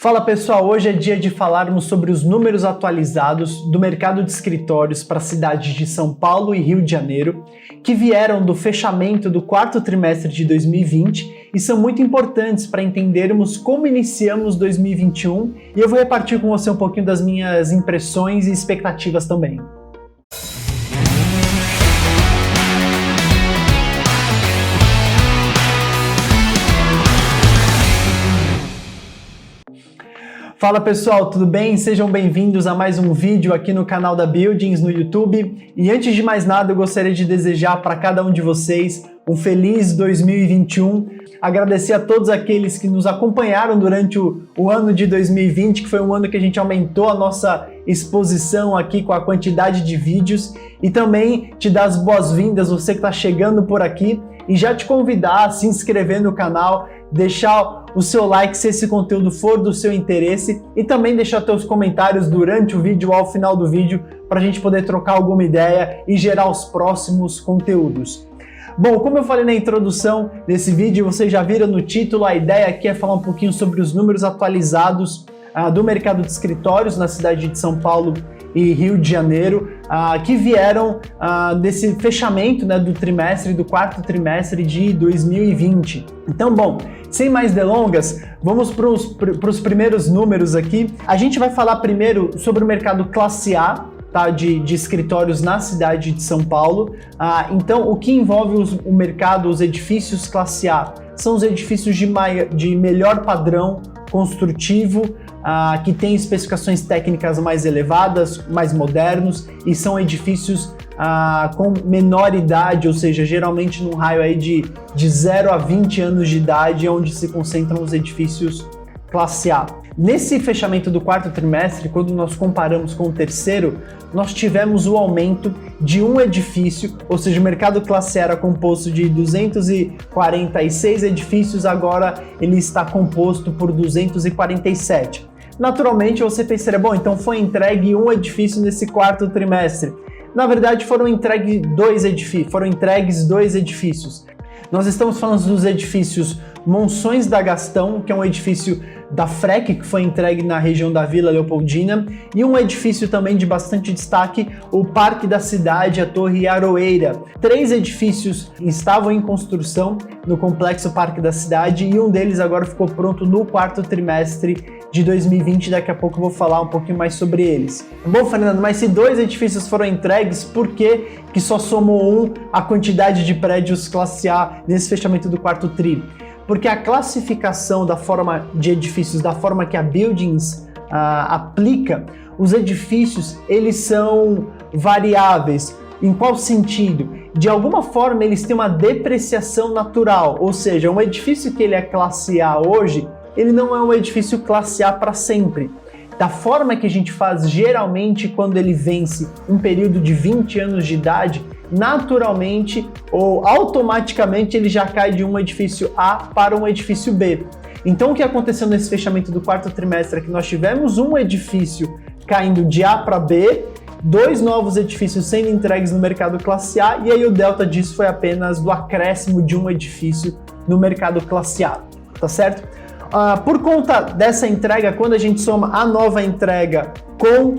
Fala pessoal, hoje é dia de falarmos sobre os números atualizados do mercado de escritórios para as cidades de São Paulo e Rio de Janeiro, que vieram do fechamento do quarto trimestre de 2020 e são muito importantes para entendermos como iniciamos 2021 e eu vou repartir com você um pouquinho das minhas impressões e expectativas também. Fala pessoal, tudo bem? Sejam bem-vindos a mais um vídeo aqui no canal da Buildings no YouTube. E antes de mais nada, eu gostaria de desejar para cada um de vocês um feliz 2021. Agradecer a todos aqueles que nos acompanharam durante o ano de 2020, que foi um ano que a gente aumentou a nossa exposição aqui com a quantidade de vídeos. E também te dar as boas-vindas, você que está chegando por aqui, e já te convidar a se inscrever no canal, deixar o seu like se esse conteúdo for do seu interesse e também deixar teus comentários durante o vídeo ou ao final do vídeo para a gente poder trocar alguma ideia e gerar os próximos conteúdos. Bom, como eu falei na introdução desse vídeo, vocês já viram no título, a ideia aqui é falar um pouquinho sobre os números atualizados do mercado de escritórios na cidade de São Paulo e Rio de Janeiro, que vieram desse fechamento, né, do quarto trimestre de 2020. Então, bom, sem mais delongas, vamos para os primeiros números aqui. A gente vai falar primeiro sobre o mercado classe A, tá, de escritórios na cidade de São Paulo. Então, o que envolve o mercado, os edifícios classe A, são os edifícios de melhor padrão construtivo, que tem especificações técnicas mais elevadas, mais modernos, e são edifícios com menor idade, ou seja, geralmente num raio aí de 0 a 20 anos de idade, onde se concentram os edifícios classe A. Nesse fechamento do quarto trimestre, quando nós comparamos com o terceiro, nós tivemos o aumento de um edifício, ou seja, o mercado classe A era composto de 246 edifícios, agora ele está composto por 247. Naturalmente você pensaria, bom, então foi entregue um edifício nesse quarto trimestre. Na verdade foram entregues dois edifícios. Nós estamos falando dos edifícios Monções da Gastão, que é um edifício da FREC, que foi entregue na região da Vila Leopoldina, e um edifício também de bastante destaque, o Parque da Cidade, a Torre Aroeira. 3 edifícios estavam em construção no Complexo Parque da Cidade e um deles agora ficou pronto no quarto trimestre de 2020, daqui a pouco eu vou falar um pouquinho mais sobre eles. Bom, Fernando, mas se 2 edifícios foram entregues, por que só somou a quantidade de prédios classe A nesse fechamento do quarto tri? Porque a classificação da forma de edifícios, da forma que a Buildings aplica, os edifícios eles são variáveis. Em qual sentido? De alguma forma eles têm uma depreciação natural, ou seja, um edifício que ele é classe A hoje, ele não é um edifício classe A para sempre. Da forma que a gente faz geralmente quando ele vence um período de 20 anos de idade, naturalmente ou automaticamente ele já cai de um edifício A para um edifício B. Então o que aconteceu nesse fechamento do quarto trimestre é que nós tivemos um edifício caindo de A para B, 2 novos edifícios sendo entregues no mercado classe A, e aí o delta disso foi apenas do acréscimo de um edifício no mercado classe A, tá certo? Por conta dessa entrega, quando a gente soma a nova entrega com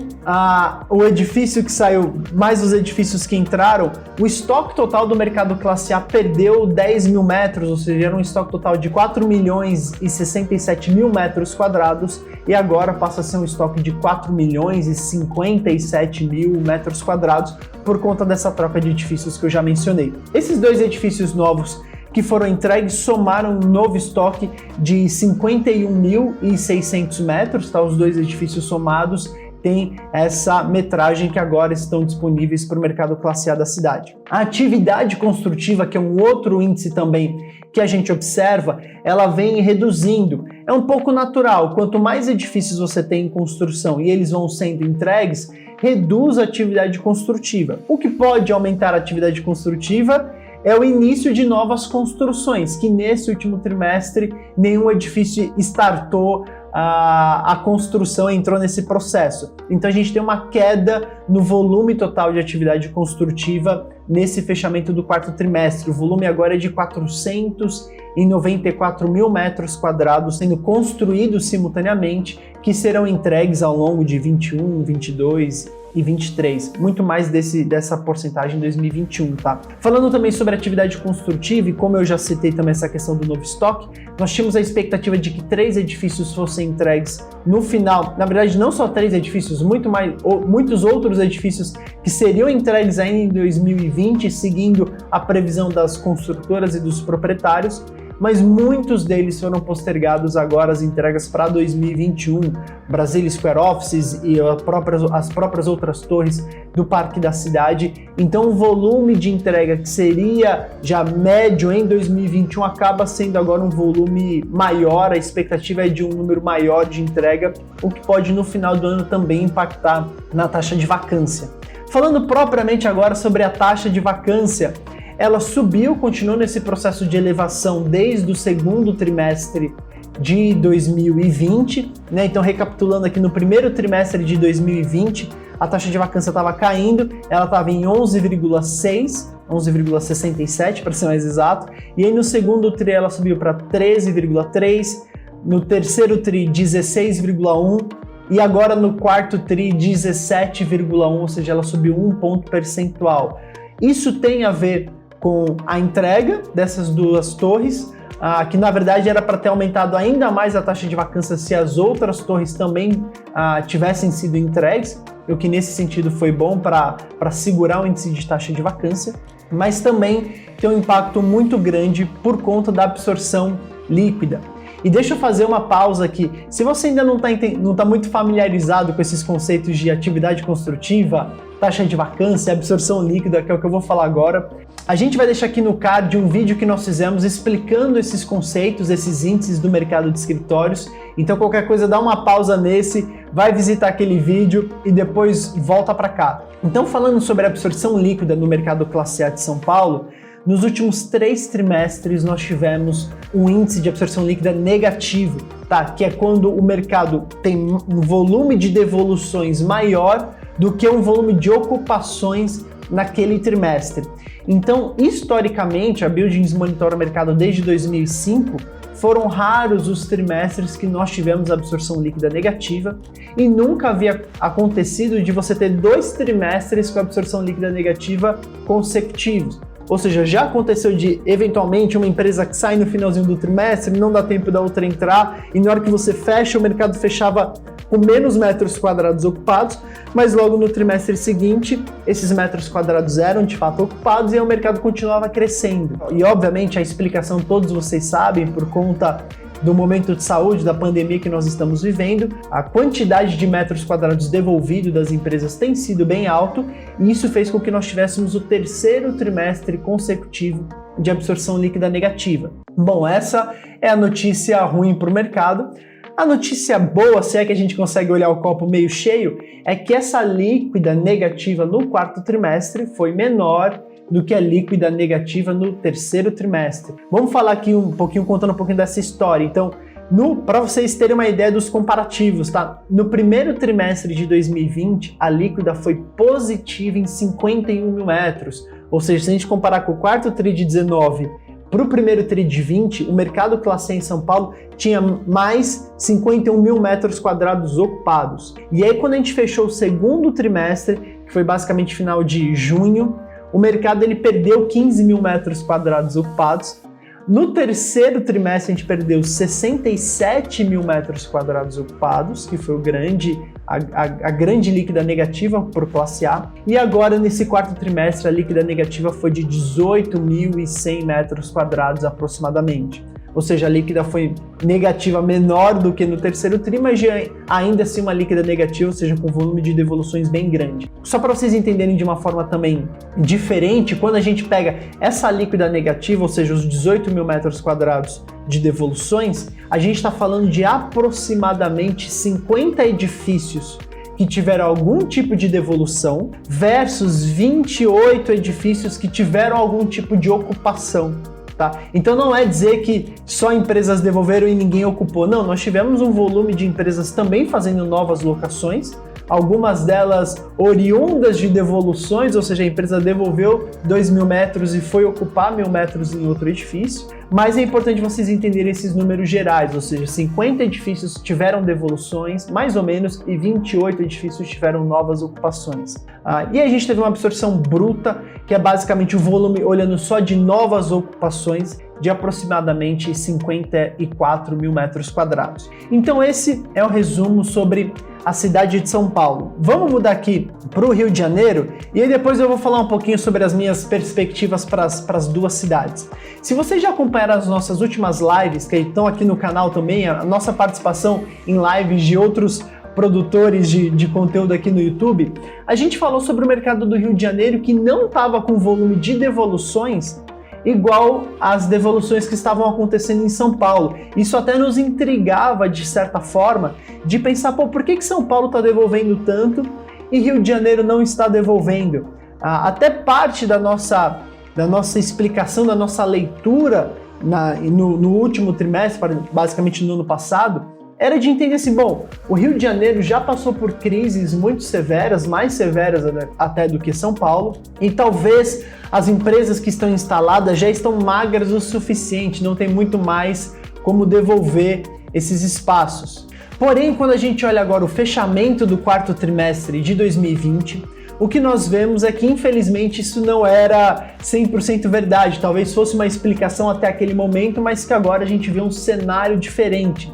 o edifício que saiu, mais os edifícios que entraram, o estoque total do mercado classe A perdeu 10 mil metros, ou seja, era um estoque total de 4 milhões e 67 mil metros quadrados, e agora passa a ser um estoque de 4 milhões e 57 mil metros quadrados, por conta dessa troca de edifícios que eu já mencionei. Esses 2 edifícios novos que foram entregues somaram um novo estoque de 51.600 metros, tá? Os 2 edifícios somados têm essa metragem que agora estão disponíveis para o mercado classe A da cidade. A atividade construtiva, que é um outro índice também que a gente observa, ela vem reduzindo. É um pouco natural, quanto mais edifícios você tem em construção e eles vão sendo entregues, reduz a atividade construtiva. O que pode aumentar a atividade construtiva é o início de novas construções, que nesse último trimestre nenhum edifício startou a construção entrou nesse processo. Então a gente tem uma queda no volume total de atividade construtiva nesse fechamento do quarto trimestre. O volume agora é de 494 mil metros quadrados sendo construídos simultaneamente, que serão entregues ao longo de 21, 22 e 23, muito mais dessa porcentagem em 2021, tá? Falando também sobre atividade construtiva, e como eu já citei também essa questão do novo estoque, nós tínhamos a expectativa de que 3 edifícios fossem entregues no final, na verdade não só 3 edifícios, muitos outros edifícios que seriam entregues ainda em 2020, seguindo a previsão das construtoras e dos proprietários, mas muitos deles foram postergados agora, as entregas para 2021, Brasília Square Offices e as próprias outras torres do Parque da Cidade. Então o volume de entrega que seria já médio em 2021 acaba sendo agora um volume maior, a expectativa é de um número maior de entrega, o que pode no final do ano também impactar na taxa de vacância. Falando propriamente agora sobre a taxa de vacância, ela subiu, continuou nesse processo de elevação desde o segundo trimestre de 2020, né? Então, recapitulando aqui, no primeiro trimestre de 2020, a taxa de vacância estava caindo, ela estava em 11,6, 11,67 para ser mais exato, e aí no segundo tri ela subiu para 13,3, no terceiro tri 16,1, e agora no quarto tri 17,1, ou seja, ela subiu 1 ponto percentual. Isso tem a ver com a entrega dessas duas torres, que na verdade era para ter aumentado ainda mais a taxa de vacância se as outras torres também tivessem sido entregues, o que nesse sentido foi bom para segurar o índice de taxa de vacância, mas também tem um impacto muito grande por conta da absorção líquida. E deixa eu fazer uma pausa aqui. Se você ainda não está muito familiarizado com esses conceitos de atividade construtiva, taxa de vacância, absorção líquida, que é o que eu vou falar agora, a gente vai deixar aqui no card um vídeo que nós fizemos explicando esses conceitos, esses índices do mercado de escritórios. Então qualquer coisa, dá uma pausa nesse, vai visitar aquele vídeo e depois volta para cá. Então, falando sobre a absorção líquida no mercado classe A de São Paulo, nos últimos 3 trimestres nós tivemos um índice de absorção líquida negativo, tá? Que é quando o mercado tem um volume de devoluções maior do que um volume de ocupações naquele trimestre. Então, historicamente, a Buildings monitora o mercado desde 2005, foram raros os trimestres que nós tivemos absorção líquida negativa e nunca havia acontecido de você ter 2 trimestres com absorção líquida negativa consecutivos. Ou seja, já aconteceu de, eventualmente, uma empresa que sai no finalzinho do trimestre, não dá tempo da outra entrar, e na hora que você fecha, o mercado fechava com menos metros quadrados ocupados, mas logo no trimestre seguinte, esses metros quadrados eram de fato ocupados e aí o mercado continuava crescendo. E, obviamente, a explicação todos vocês sabem, por conta do momento de saúde, da pandemia que nós estamos vivendo, a quantidade de metros quadrados devolvido das empresas tem sido bem alto e isso fez com que nós tivéssemos o 3º trimestre consecutivo de absorção líquida negativa. Bom, essa é a notícia ruim para o mercado. A notícia boa, se é que a gente consegue olhar o copo meio cheio, é que essa líquida negativa no 4º trimestre foi menor do que a líquida negativa no 3º trimestre. Vamos falar aqui contando um pouquinho dessa história. Então, para vocês terem uma ideia dos comparativos, tá? No 1º trimestre de 2020, a líquida foi positiva em 51 mil metros. Ou seja, se a gente comparar com o 4º tri de 19 para o 1º tri de 20, o mercado classe A em São Paulo tinha mais 51 mil metros quadrados ocupados. E aí, quando a gente fechou o 2º trimestre, que foi basicamente final de junho, o mercado ele perdeu 15 mil metros quadrados ocupados. No 3º trimestre, a gente perdeu 67 mil metros quadrados ocupados, que foi a grande líquida negativa por classe A. E agora, nesse 4º trimestre, a líquida negativa foi de 18.100 metros quadrados aproximadamente. Ou seja, a líquida foi negativa menor do que no 3º tri, mas ainda assim uma líquida negativa, ou seja, com volume de devoluções bem grande. Só para vocês entenderem de uma forma também diferente, quando a gente pega essa líquida negativa, ou seja, os 18 mil metros quadrados de devoluções, a gente está falando de aproximadamente 50 edifícios que tiveram algum tipo de devolução versus 28 edifícios que tiveram algum tipo de ocupação. Tá? Então não é dizer que só empresas devolveram e ninguém ocupou. Não, nós tivemos um volume de empresas também fazendo novas locações, algumas delas oriundas de devoluções, ou seja, a empresa devolveu 2.000 metros e foi ocupar 1.000 metros em outro edifício. Mas é importante vocês entenderem esses números gerais, ou seja, 50 edifícios tiveram devoluções, mais ou menos, e 28 edifícios tiveram novas ocupações. E a gente teve uma absorção bruta, que é basicamente o volume, olhando só de novas ocupações, de aproximadamente 54.000 metros quadrados. Então esse é o resumo sobre a cidade de São Paulo. Vamos mudar aqui para o Rio de Janeiro e aí depois eu vou falar um pouquinho sobre as minhas perspectivas para as duas cidades. Se vocês já acompanharam as nossas últimas lives, que estão aqui no canal também, a nossa participação em lives de outros produtores de conteúdo aqui no YouTube, a gente falou sobre o mercado do Rio de Janeiro que não estava com volume de devoluções igual às devoluções que estavam acontecendo em São Paulo. Isso até nos intrigava, de certa forma, de pensar, pô, por que São Paulo está devolvendo tanto e Rio de Janeiro não está devolvendo? Até parte da nossa explicação, da nossa leitura no último trimestre, basicamente no ano passado, era de entender assim, bom, o Rio de Janeiro já passou por crises muito severas, mais severas até do que São Paulo, e talvez as empresas que estão instaladas já estão magras o suficiente, não tem muito mais como devolver esses espaços. Porém, quando a gente olha agora o fechamento do quarto trimestre de 2020, o que nós vemos é que, infelizmente, isso não era 100% verdade, talvez fosse uma explicação até aquele momento, mas que agora a gente vê um cenário diferente.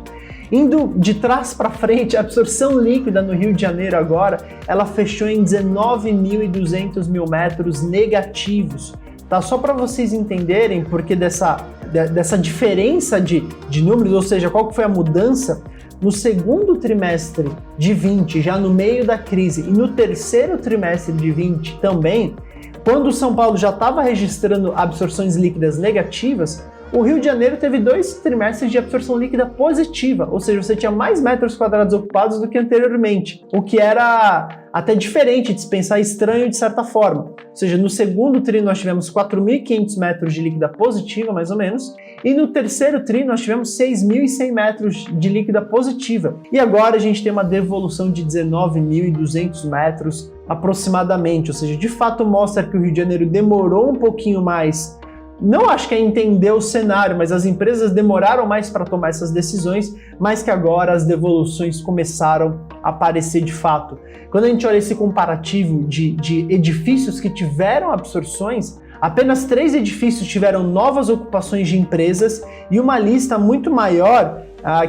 Indo de trás para frente, a absorção líquida no Rio de Janeiro agora, ela fechou em 19.200 mil metros negativos. Tá? Só para vocês entenderem porque dessa diferença de números, ou seja, qual que foi a mudança, no segundo trimestre de 20, já no meio da crise, e no terceiro trimestre de 20 também, quando o São Paulo já estava registrando absorções líquidas negativas, o Rio de Janeiro teve 2 trimestres de absorção líquida positiva, ou seja, você tinha mais metros quadrados ocupados do que anteriormente, o que era até diferente de se pensar, estranho de certa forma. Ou seja, no segundo tri nós tivemos 4.500 metros de líquida positiva, mais ou menos, e no terceiro tri nós tivemos 6.100 metros de líquida positiva. E agora a gente tem uma devolução de 19.200 metros aproximadamente, ou seja, de fato mostra que o Rio de Janeiro demorou um pouquinho mais. Não acho que é entender o cenário, mas as empresas demoraram mais para tomar essas decisões, mas que agora as devoluções começaram a aparecer de fato. Quando a gente olha esse comparativo de edifícios que tiveram absorções, apenas 3 edifícios tiveram novas ocupações de empresas e uma lista muito maior,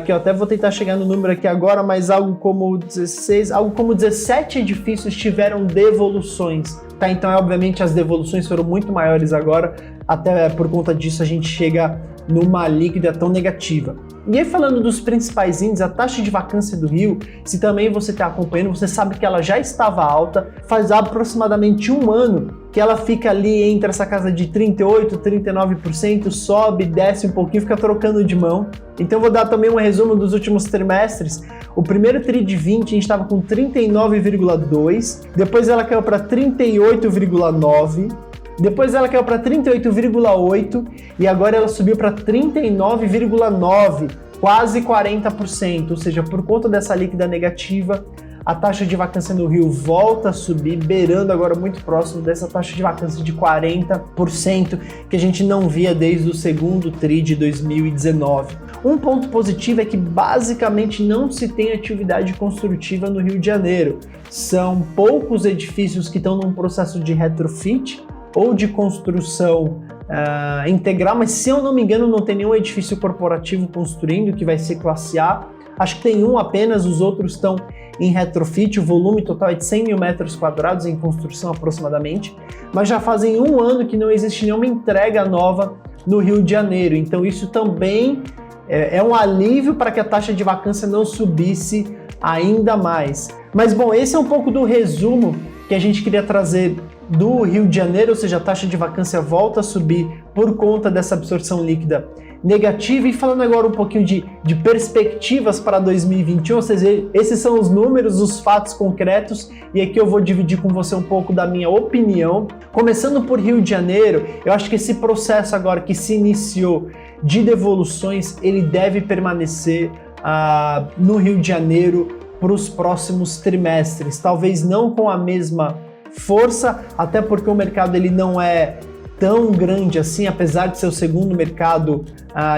que eu até vou tentar chegar no número aqui agora, mas algo como 17 edifícios tiveram devoluções. Tá? Então, obviamente, as devoluções foram muito maiores agora, até por conta disso a gente chega numa líquida tão negativa. E aí, falando dos principais índices, a taxa de vacância do Rio, se também você está acompanhando, você sabe que ela já estava alta, faz aproximadamente um ano que ela fica ali entre essa casa de 38%, 39%, sobe, desce um pouquinho, fica trocando de mão. Então, vou dar também um resumo dos últimos trimestres. O primeiro tri de 20 a gente estava com 39,2%, depois ela caiu para 38,9%, depois ela caiu para 38,8% e agora ela subiu para 39,9%, quase 40%, ou seja, por conta dessa líquida negativa, a taxa de vacância no Rio volta a subir, beirando agora muito próximo dessa taxa de vacância de 40%, que a gente não via desde o segundo tri de 2019. Um ponto positivo é que basicamente não se tem atividade construtiva no Rio de Janeiro. São poucos edifícios que estão num processo de retrofit, ou de construção integral, mas se eu não me engano não tem nenhum edifício corporativo construindo que vai ser classe A, acho que tem um apenas, os outros estão em retrofit, o volume total é de 100 mil metros quadrados em construção aproximadamente, mas já fazem um ano que não existe nenhuma entrega nova no Rio de Janeiro, então isso também é um alívio para que a taxa de vacância não subisse ainda mais. Mas bom, esse é um pouco do resumo que a gente queria trazer do Rio de Janeiro, ou seja, a taxa de vacância volta a subir por conta dessa absorção líquida negativa. E falando agora um pouquinho de perspectivas para 2021, ou seja, esses são os números, os fatos concretos, e aqui eu vou dividir com você um pouco da minha opinião. Começando por Rio de Janeiro, eu acho que esse processo agora que se iniciou de devoluções, ele deve permanecer no Rio de Janeiro para os próximos trimestres, talvez não com a mesma força, até porque o mercado ele não é tão grande assim, apesar de ser o segundo mercado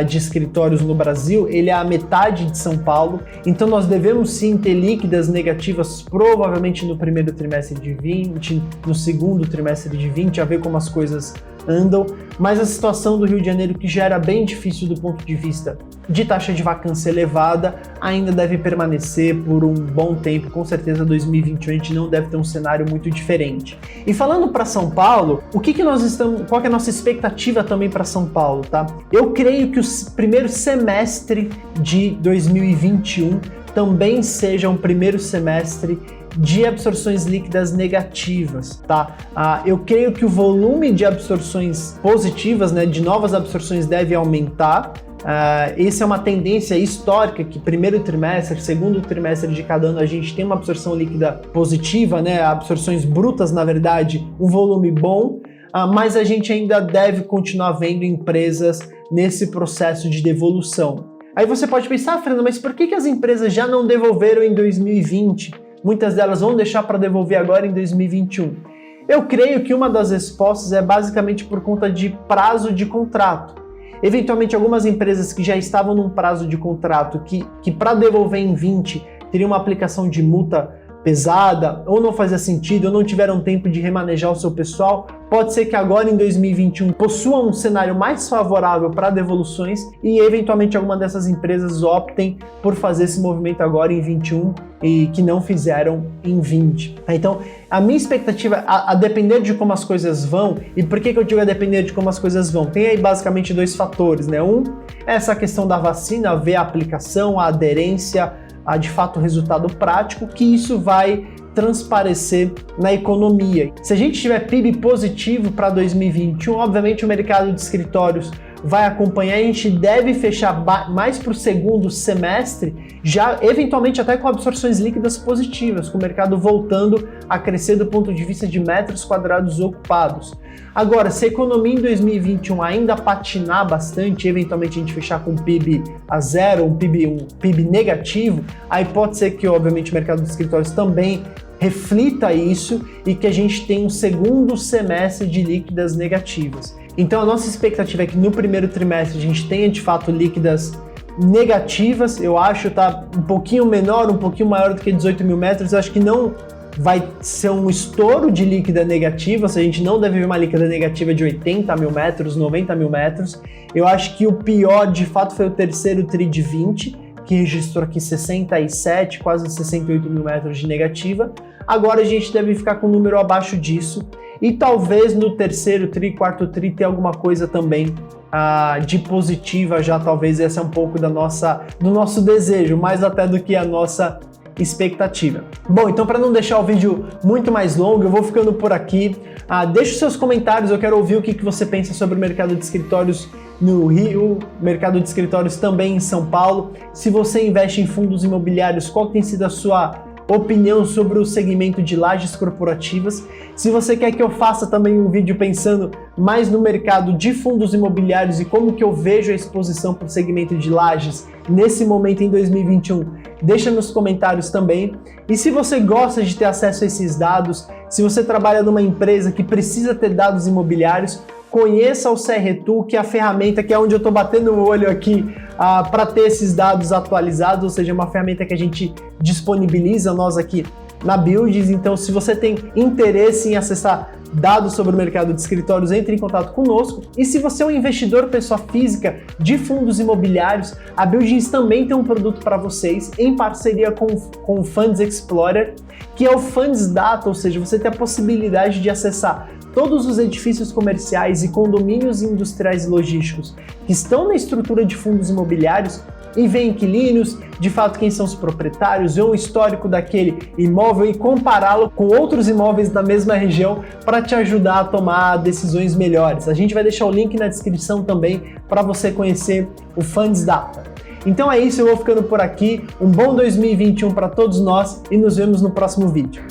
de escritórios no Brasil, ele é a metade de São Paulo, então nós devemos sim ter líquidas negativas provavelmente no primeiro trimestre de 20, no segundo trimestre de 20, a ver como as coisas andam, mas a situação do Rio de Janeiro, que já era bem difícil do ponto de vista de taxa de vacância elevada, ainda deve permanecer por um bom tempo. Com certeza 2021 a gente não deve ter um cenário muito diferente. E falando para São Paulo, qual que é a nossa expectativa também para São Paulo, tá? Eu creio que o primeiro semestre de 2021 também seja um primeiro semestre de absorções líquidas negativas, tá? Eu creio que o volume de absorções positivas, né, de novas absorções deve aumentar. Essa é uma tendência histórica que primeiro trimestre, segundo trimestre de cada ano a gente tem uma absorção líquida positiva, né? Absorções brutas, na verdade, um volume bom, mas a gente ainda deve continuar vendo empresas nesse processo de devolução. Aí você pode pensar, Fernando, mas por que as empresas já não devolveram em 2020? Muitas delas vão deixar para devolver agora em 2021. Eu creio que uma das respostas é basicamente por conta de prazo de contrato. Eventualmente, algumas empresas que já estavam num prazo de contrato que para devolver em 20 teria uma aplicação de multa pesada, ou não fazia sentido, ou não tiveram tempo de remanejar o seu pessoal, pode ser que agora em 2021 possuam um cenário mais favorável para devoluções e eventualmente alguma dessas empresas optem por fazer esse movimento agora em 21 e que não fizeram em 20. Então, a minha expectativa, a depender de como as coisas vão, e por que eu digo a depender de como as coisas vão? Tem aí basicamente dois fatores, né? Um é essa questão da vacina, ver a aplicação, a aderência, de fato resultado prático, que isso vai transparecer na economia. Se a gente tiver PIB positivo para 2021, obviamente o mercado de escritórios vai acompanhar, a gente deve fechar mais para o segundo semestre, já eventualmente até com absorções líquidas positivas, com o mercado voltando a crescer do ponto de vista de metros quadrados ocupados. Agora, se a economia em 2021 ainda patinar bastante, eventualmente a gente fechar com PIB a zero, um PIB negativo, aí pode ser que, obviamente, o mercado de escritórios também reflita isso e que a gente tenha um segundo semestre de líquidas negativas. Então, a nossa expectativa é que no primeiro trimestre a gente tenha, de fato, líquidas negativas. Eu acho tá um pouquinho menor, um pouquinho maior do que 18 mil metros. Eu acho que não vai ser um estouro de líquida negativa, a gente não deve ver uma líquida negativa de 80 mil metros, 90 mil metros. Eu acho que o pior, de fato, foi o terceiro TRI de 20, que registrou aqui 67, quase 68 mil metros de negativa. Agora a gente deve ficar com um número abaixo disso. E talvez no terceiro TRI, quarto TRI, ter alguma coisa também de positiva já, talvez essa é um pouco do nosso desejo, mais até do que a nossa expectativa. Bom, então para não deixar o vídeo muito mais longo, eu vou ficando por aqui. Deixe os seus comentários, eu quero ouvir o que você pensa sobre o mercado de escritórios no Rio, mercado de escritórios também em São Paulo. Se você investe em fundos imobiliários, qual tem sido a sua opinião sobre o segmento de lajes corporativas? Se você quer que eu faça também um vídeo pensando mais no mercado de fundos imobiliários e como que eu vejo a exposição para o segmento de lajes nesse momento em 2021, deixa nos comentários também. E se você gosta de ter acesso a esses dados, se você trabalha numa empresa que precisa ter dados imobiliários, conheça o CRTool, que é a ferramenta que é onde eu estou batendo o olho aqui para ter esses dados atualizados, ou seja, uma ferramenta que a gente disponibiliza nós aqui na Buildings. Então, se você tem interesse em acessar dados sobre o mercado de escritórios, entre em contato conosco. E se você é um investidor, pessoa física de fundos imobiliários, a Buildings também tem um produto para vocês em parceria com o Funds Explorer, que é o Funds Data, ou seja, você tem a possibilidade de acessar todos os edifícios comerciais e condomínios industriais e logísticos que estão na estrutura de fundos imobiliários em ver inquilinos, de fato quem são os proprietários, ver o histórico daquele imóvel e compará-lo com outros imóveis da mesma região para te ajudar a tomar decisões melhores. A gente vai deixar o link na descrição também para você conhecer o Funds Data. Então é isso, eu vou ficando por aqui. Um bom 2021 para todos nós e nos vemos no próximo vídeo.